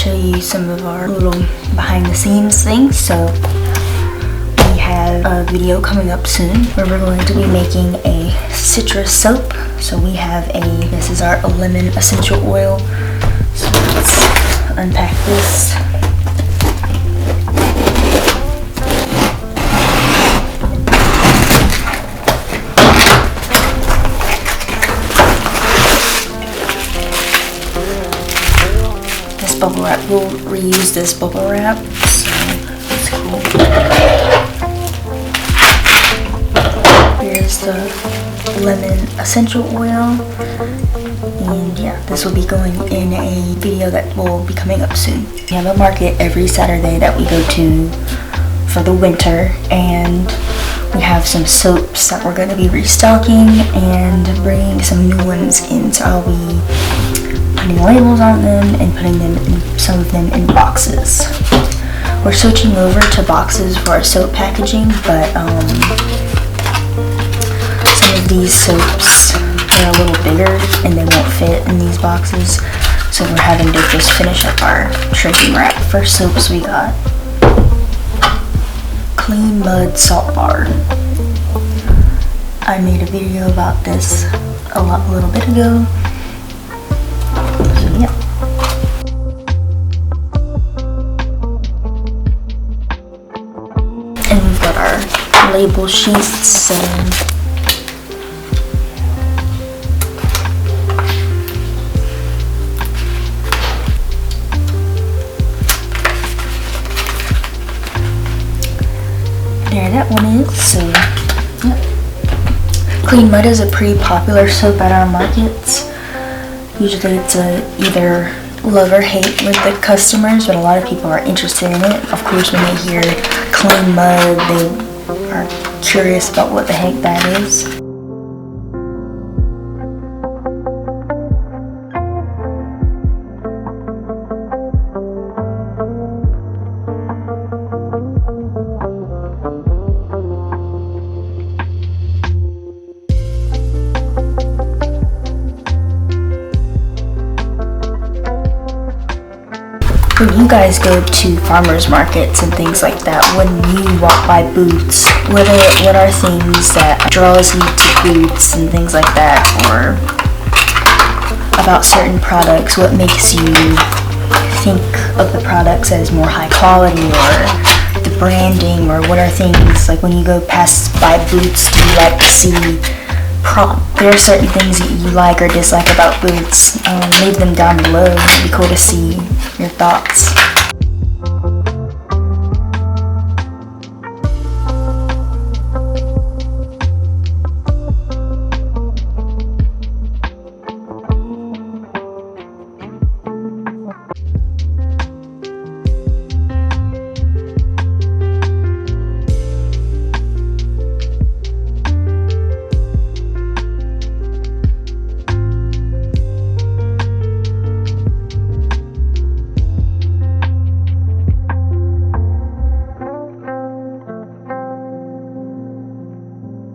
show you some of our little behind the scenes things. So we have a video coming up soon where we're going to be making a citrus soap. So we have this is our lemon essential oil. So let's unpack this. Bubble wrap, we'll reuse this bubble wrap, so that's cool. Here's the lemon essential oil, and yeah, this will be going in a video that will be coming up soon. We have a market every Saturday that we go to for the winter, and we have some soaps that we're going to be restocking and bringing some new ones in, so I'll be putting labels on them and putting them in, some of them in boxes. We're switching over to boxes for our soap packaging, but some of these soaps are a little bigger and they won't fit in these boxes, so we're having to just finish up our shrinking wrap. First soaps we got Clean Mud Salt Bar. I made a video about this a little bit ago. Yeah. And we've got our label sheets and there that one is. So yeah. Clean Mud is a pretty popular soap at our markets. Usually it's either love or hate with the customers, but a lot of people are interested in it. Of course, when they hear Clean Mud, they are curious about what the heck that is. When you guys go to farmers markets and things like that, when you walk by booths, what are things that draws you to booths and things like that, or about certain products? What makes you think of the products as more high quality, or the branding, or what are things like when you go past by booths? Do you like to see there are certain things that you like or dislike about booths? Leave them down below. It'd be cool to see your thoughts.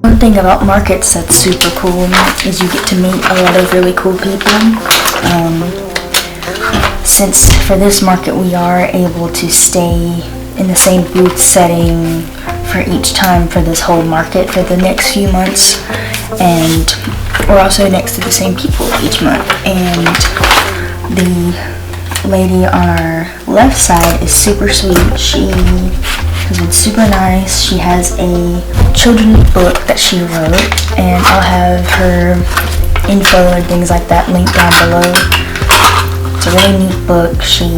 One thing about markets that's super cool is you get to meet a lot of really cool people. Since for this market we are able to stay in the same booth setting for each time for this whole market for the next few months, and we're also next to the same people each month. And the lady on our left side is super sweet. She has been super nice. She has a children's book that she wrote, and I'll have her info and things like that linked down below. It's a really neat book. She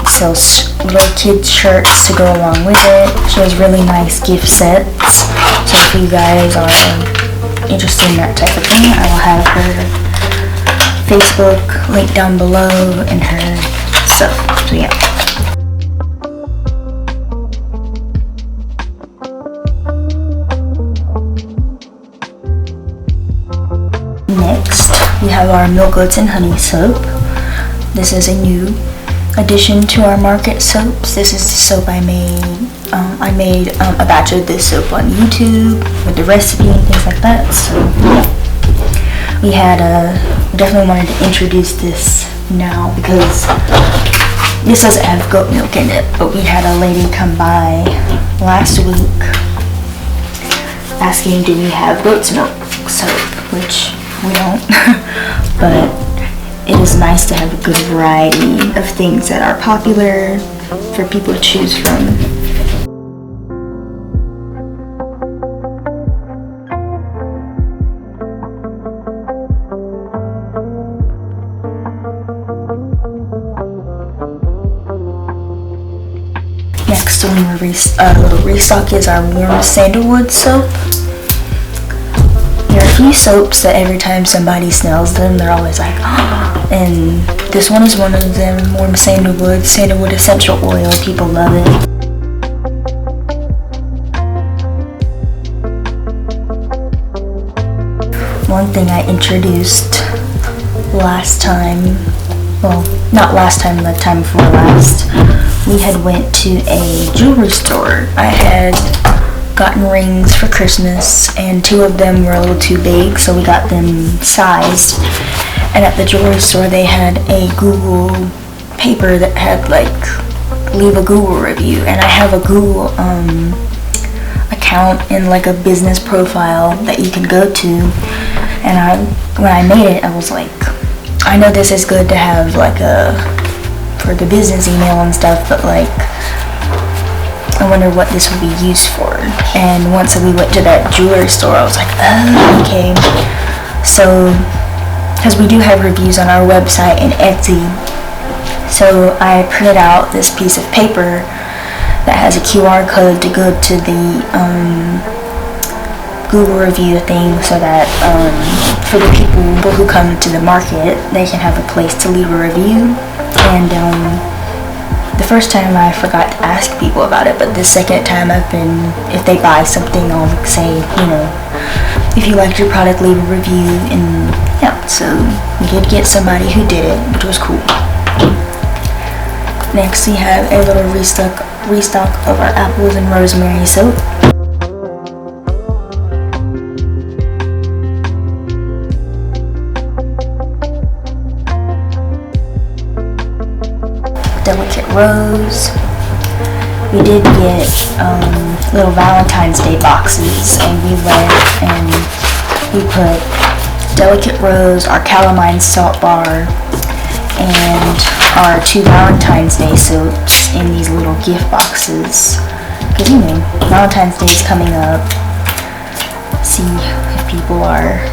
sells little kids shirts to go along with it. She has really nice gift sets. So if you guys are interested in that type of thing, I will have her Facebook linked down below and her stuff. So yeah. Next, we have our Milk, Oats, and Honey soap. This is a new addition to our market soaps. This is the soap I made. I made a batch of this soap on YouTube with the recipe and things like that. So yeah, we definitely wanted to introduce this now because This doesn't have goat milk in it, but we had a lady come by last week asking, do we have goat's milk soap, which we don't. But it is nice to have a good variety of things that are popular for people to choose from. Next on the restock is our warm sandalwood soap. There are a few soaps that every time somebody smells them, they're always like, oh, and this one is one of them. Warm sandalwood essential oil, people love it. One thing I introduced last time, well, not last time, the time before last, we had went to a jewelry store. I had gotten rings for Christmas and 2 of them were a little too big, so we got them sized. And at the jewelry store they had a Google paper that had like, leave a Google review, and I have a Google account in like a business profile that you can go to, and when I made it, I was like, I know this is good to have like for the business email and stuff, but like, I wonder what this would be used for. And once we went to that jewelry store, I was like, oh, okay. So, because we do have reviews on our website and Etsy, so I printed out this piece of paper that has a QR code to go to the Google review thing, so that for the people who come to the market, they can have a place to leave a review. And the first time I forgot to ask people about it, but the second time if they buy something, I'll say, if you liked your product, leave a review. And yeah, so we did get somebody who did it, which was cool. Next we have a little restock of our apples and rosemary soap. Delicate Rose. We did get little Valentine's Day boxes, and we went and we put Delicate Rose, our calamine salt bar, and our 2 Valentine's Day soaps in these little gift boxes. Because Valentine's Day is coming up. See if people are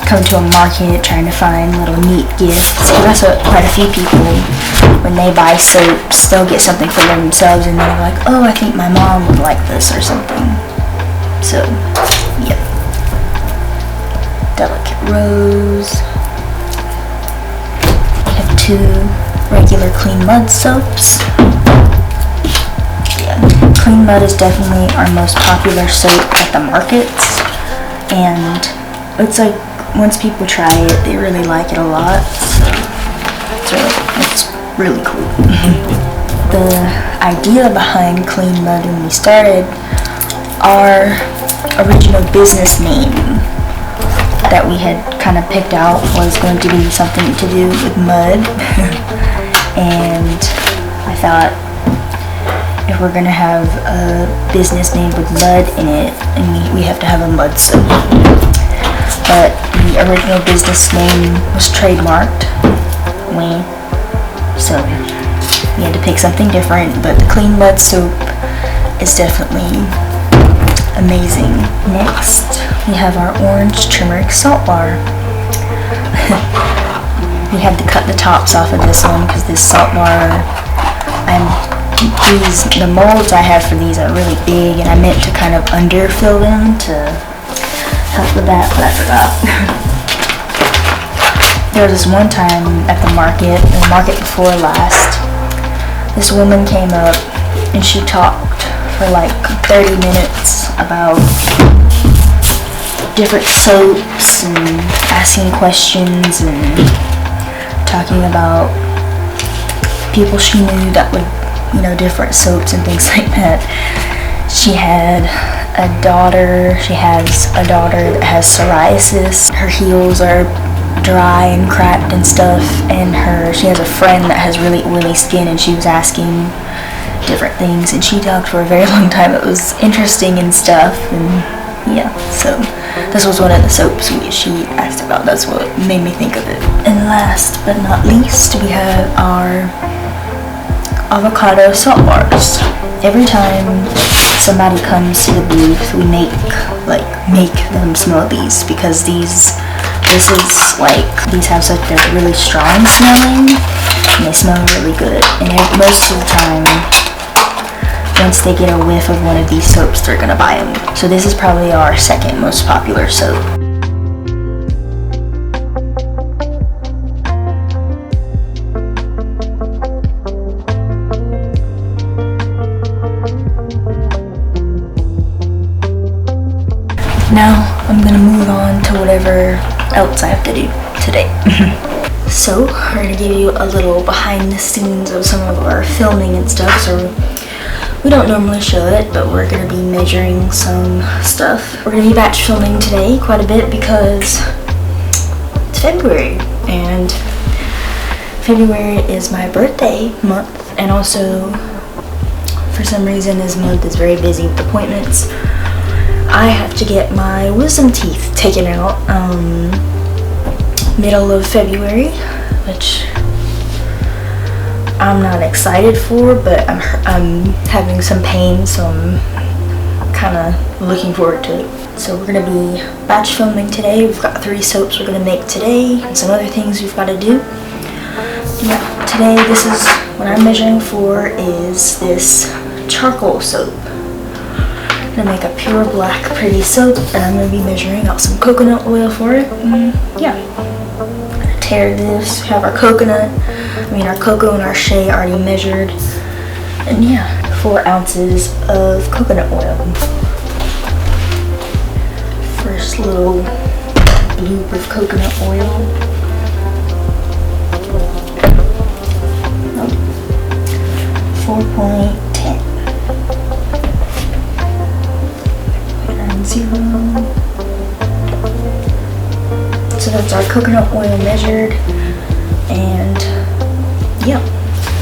coming to a market trying to find little neat gifts. Because that's what quite a few people, when they buy soaps, they'll get something for themselves and then they're like, oh, I think my mom would like this or something. So, yep. Delicate Rose. We have 2 regular Clean Mud soaps. Yeah, Clean Mud is definitely our most popular soap at the markets, and it's like, once people try it, they really like it a lot. So it's really cool. The idea behind Clean Mud when we started, our original business name that we had kind of picked out was going to be something to do with mud. And I thought, if we're gonna have a business name with mud in it, and we have to have a mud soap. But the original business name was trademarked, so we had to pick something different, but the Clean Mud soap is definitely amazing. Next, we have our orange turmeric salt bar. We had to cut the tops off of this one because this salt bar, the molds I have for these are really big, and I meant to kind of underfill them to help with that, but I forgot. There was this one time at the market before last, this woman came up and she talked for like 30 minutes about different soaps and asking questions and talking about people she knew that would, different soaps and things like that. She has a daughter that has psoriasis. Her heels are dry and cracked and stuff, and she has a friend that has really oily skin, and she was asking different things, and she talked for a very long time. It was interesting and stuff, and yeah, so this was one of the soaps she asked about. That's what made me think of it. And last but not least, we have our avocado salt bars. Every time somebody comes to the booth, we make them smell these, because these have such, they're really strong smelling, and they smell really good. And most of the time, once they get a whiff of one of these soaps, they're gonna buy them. So this is probably our second most popular soap. Now I'm gonna move on to whatever else I have to do today. So we're gonna give you a little behind the scenes of some of our filming and stuff. So we don't normally show it, but we're gonna be measuring some stuff. We're gonna be batch filming today quite a bit because it's February, and February is my birthday month, and also for some reason this month is very busy with appointments. I have to get my wisdom teeth taken out middle of February, which I'm not excited for, but I'm having some pain, so I'm kind of looking forward to it. So we're going to be batch filming today. We've got 3 soaps we're going to make today, and some other things we've got to do. Yeah, today what I'm measuring for is this charcoal soap. I'm going to make a pure black pretty soap, and I'm going to be measuring out some coconut oil for it. Yeah. Tear this, have our cocoa and our shea already measured, and yeah, 4 ounces of coconut oil. First little bloop of coconut oil. 4.10. 0.90. So that's our coconut oil measured, and yeah.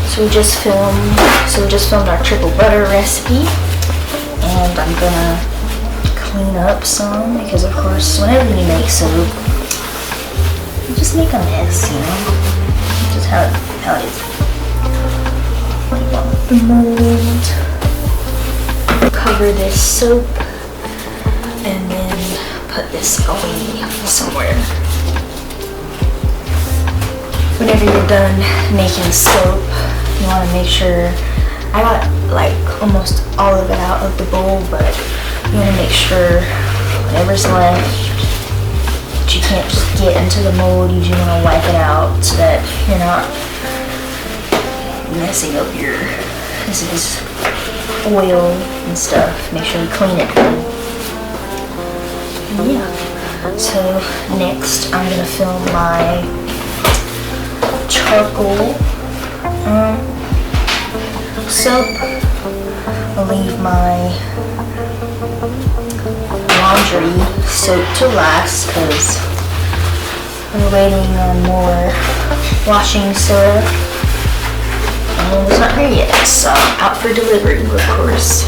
So we just filmed our triple butter recipe, and I'm gonna clean up some because, of course, whenever you make soap, you just make a mess, you know. Just how it is. Wipe off the mold. Cover this soap, and then put this away somewhere. Whenever you're done making soap, you want to make sure, I got almost all of it out of the bowl, but you want to make sure whatever's left, that you can't just get into the mold. You just want to wipe it out so that you're not messing up this is oil and stuff. Make sure you clean it. Yeah. So next I'm gonna film my charcoal soap. I'll leave my laundry soap to last because we're waiting on more washing soda, and it's not here yet. So out for delivery, of course.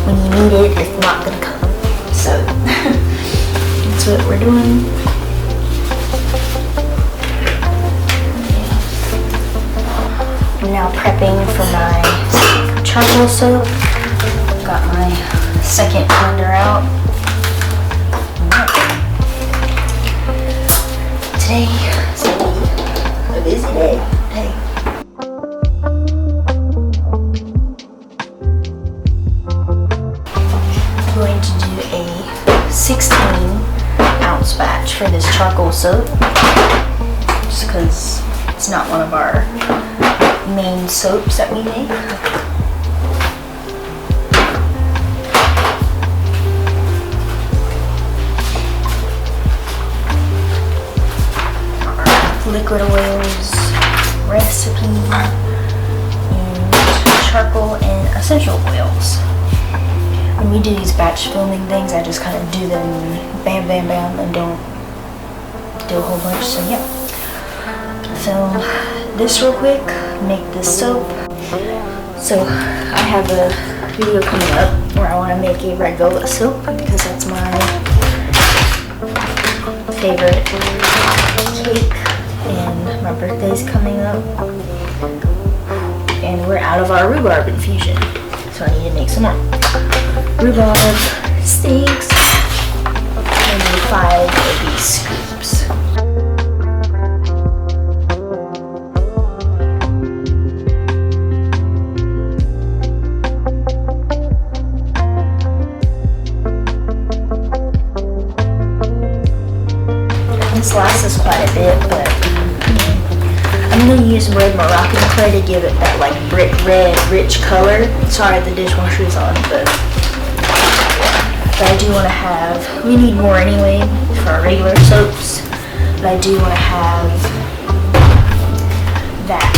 When you need it, it's not gonna come. So that's what we're doing. I'm now prepping for my charcoal soap. Got my second blender out. Today is gonna be a busy day. I'm going to do a 16-ounce batch for this charcoal soap, just because it's not one of our main soaps that we make. Our liquid oils recipe, and charcoal and essential oils. When we do these batch filming things, I just kind of do them bam, bam, bam, and don't do a whole bunch, so yeah. Film this real quick, make this soap. So I have a video coming up where I want to make a red velvet soap because that's my favorite cake, and my birthday's coming up, and we're out of our rhubarb infusion, so I need to make some more. Rhubarb steaks, and then 5 of these scoops. This lasts us quite a bit, but I'm going to use red Moroccan clay to give it that like brick red, rich color. Sorry the dishwasher is on, but I do want to have, we need more anyway for our regular soaps, but I do want to have that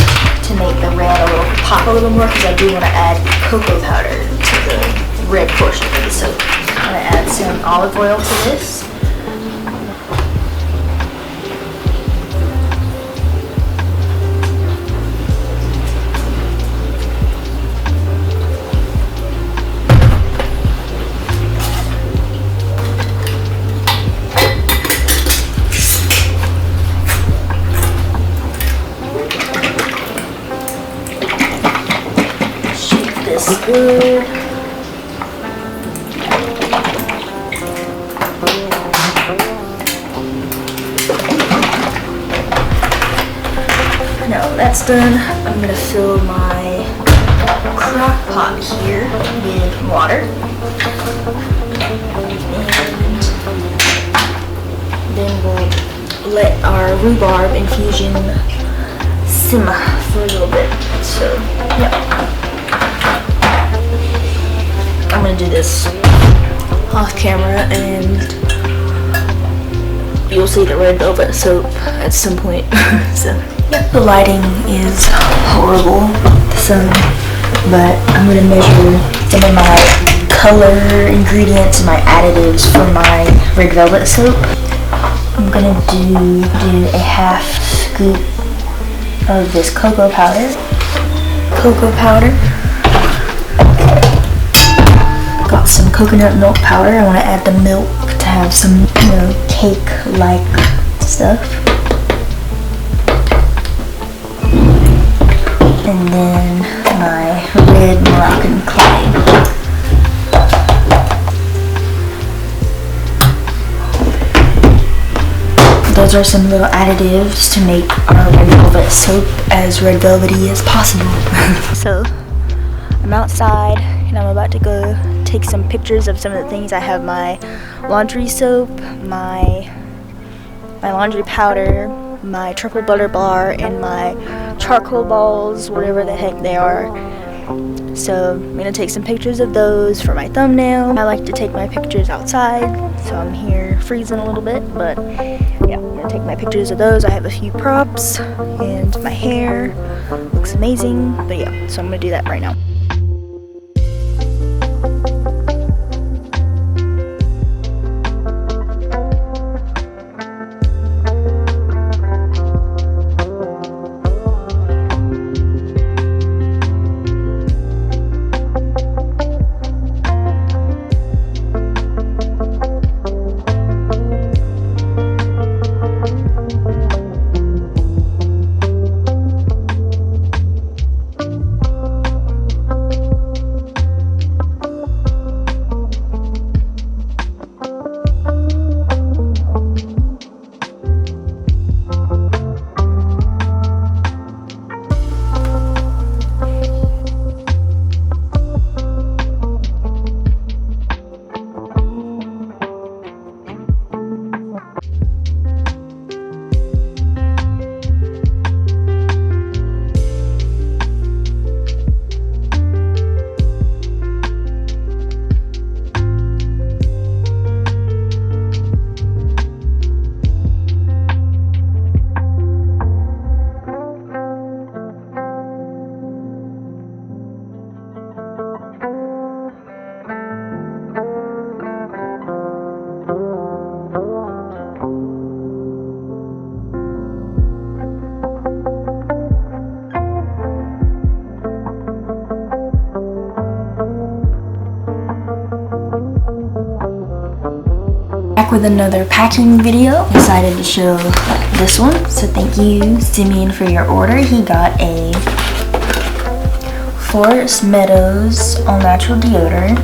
to make the red a little pop a little more, because I do want to add cocoa powder to the red portion of the soap. I'm going to add some olive oil to this. Good. Now that's done, I'm gonna fill my crock pot here with water, and then we'll let our rhubarb infusion simmer for a little bit. So, yeah. I'm gonna do this off camera, and you'll see the red velvet soap at some point. So, yep. The lighting is horrible, but I'm gonna measure some of my color ingredients and my additives for my red velvet soap. I'm gonna do a half scoop of this cocoa powder. Got some coconut milk powder. I want to add the milk to have some, cake-like stuff. And then my red Moroccan clay. Those are some little additives to make our red velvet soap as red velvety as possible. So, I'm outside and I'm about to go take some pictures of some of the things. I have my laundry soap, my laundry powder, my truffle butter bar, and my charcoal balls, whatever the heck they are. So I'm gonna take some pictures of those for my thumbnail. I like to take my pictures outside, so I'm here freezing a little bit, but yeah, I'm gonna take my pictures of those. I have a few props, and my hair looks amazing, but yeah, so I'm gonna do that right now. Back with another packing video. Decided to show this one. So thank you, Simeon, for your order. He got a Forest Meadows all-natural deodorant.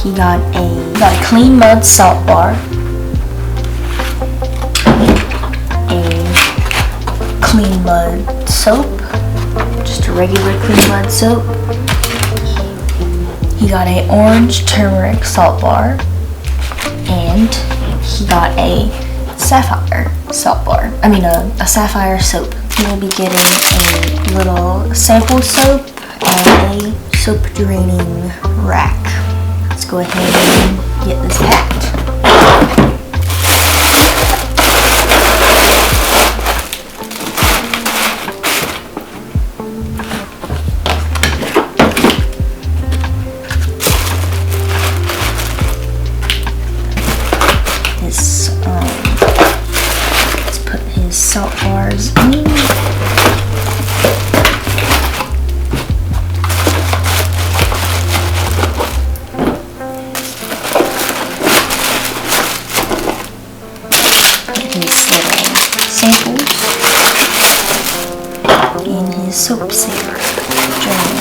He got a Clean Mud salt bar, a Clean Mud soap, just a regular Clean Mud soap. He got a orange turmeric salt bar, and he got a sapphire salt bar. A sapphire soap. He will be getting a little sample soap and a soap draining rack. Let's go ahead and get this packed. Let's put his salt bars in. Samples and his soap saver journal.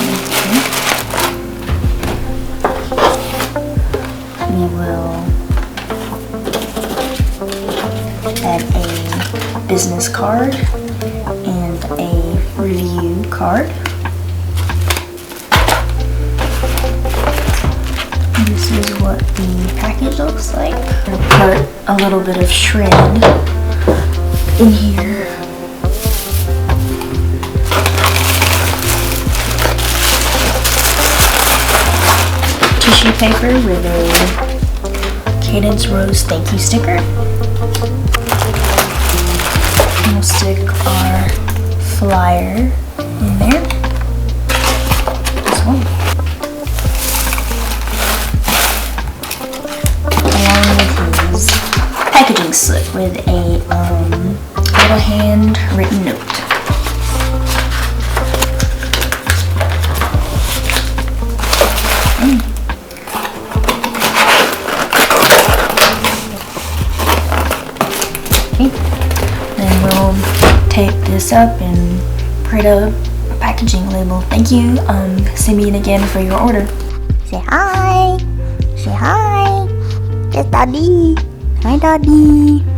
We will add a business card and a review card. This is what the package looks like. I'm gonna put a little bit of shred in here. Tissue paper with a Cadence Rose thank you sticker. And we'll stick our flyer in there. This one. Along with his packaging slip with a little handwritten note. Okay. Then we'll take this up and print a packaging label. Thank you, Simeon, again for your order. Say hi. Say hi. Yes, Daddy. Hi, Daddy.